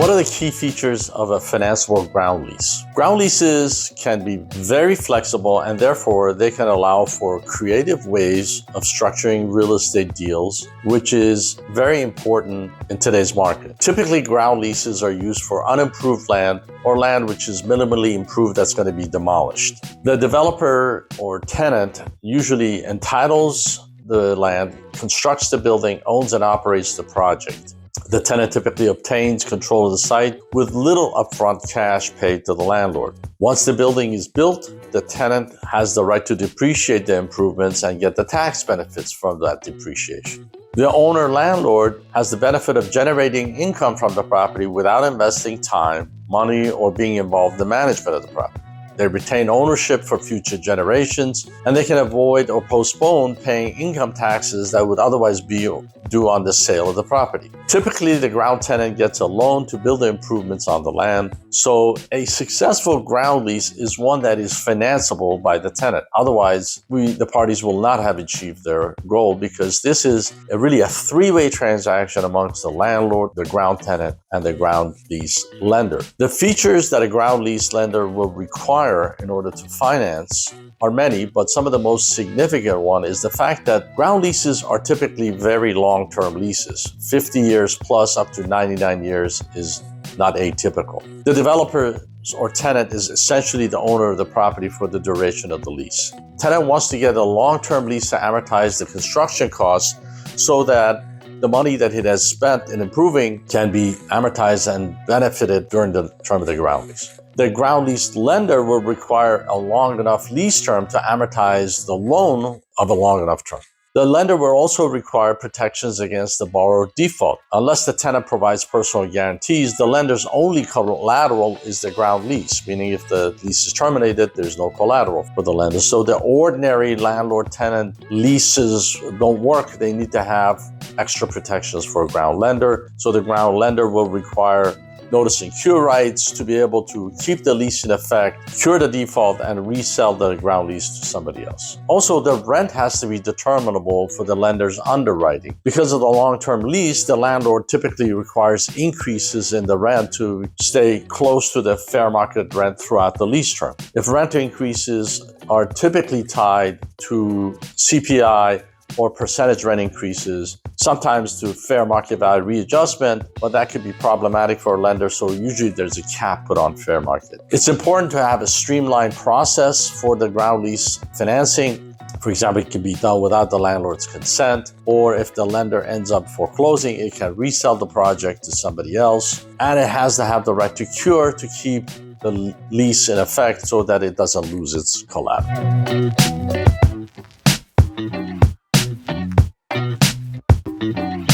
What are the key features of a financeable ground lease? Ground leases can be very flexible, and therefore they can allow for creative ways of structuring real estate deals, which is very important in today's market. Typically, ground leases are used for unimproved land or land which is minimally improved that's going to be demolished. The developer or tenant usually entitles the land, constructs the building, owns and operates the project. The tenant typically obtains control of the site with little upfront cash paid to the landlord. Once the building is built, the tenant has the right to depreciate the improvements and get the tax benefits from that depreciation. The owner-landlord has the benefit of generating income from the property without investing time, money, or being involved in the management of the property. They retain ownership for future generations, and they can avoid or postpone paying income taxes that would otherwise be due on the sale of the property. Typically, the ground tenant gets a loan to build the improvements on the land, so a successful ground lease is one that is financeable by the tenant. Otherwise, the parties will not have achieved their goal, because this is really a three-way transaction amongst the landlord, the ground tenant, and the ground lease lender. The features that a ground lease lender will require in order to finance are many, but some of the most significant one is the fact that ground leases are typically very long-term leases. 50 years plus up to 99 years is not atypical. The developer or tenant is essentially the owner of the property for the duration of the lease. Tenant wants to get a long-term lease to amortize the construction costs so that the money that it has spent in improving can be amortized and benefited during the term of the ground lease. The ground lease lender will require a long enough lease term to amortize the loan of a long enough term. The lender will also require protections against the borrower default. Unless the tenant provides personal guarantees, the lender's only collateral is the ground lease, meaning if the lease is terminated, there's no collateral for the lender. So the ordinary landlord-tenant leases don't work. They need to have extra protections for a ground lender. So the ground lender will require notice and cure rights to be able to keep the lease in effect, cure the default, and resell the ground lease to somebody else. Also, the rent has to be determinable for the lender's underwriting. Because of the long-term lease, the landlord typically requires increases in the rent to stay close to the fair market rent throughout the lease term. If rent increases are typically tied to CPI or percentage rent increases, sometimes to fair market value readjustment, but that could be problematic for a lender, so usually there's a cap put on fair market. It's important to have a streamlined process for the ground lease financing. For example, it can be done without the landlord's consent, or if the lender ends up foreclosing, it can resell the project to somebody else, and it has to have the right to cure to keep the lease in effect so that it doesn't lose its collateral.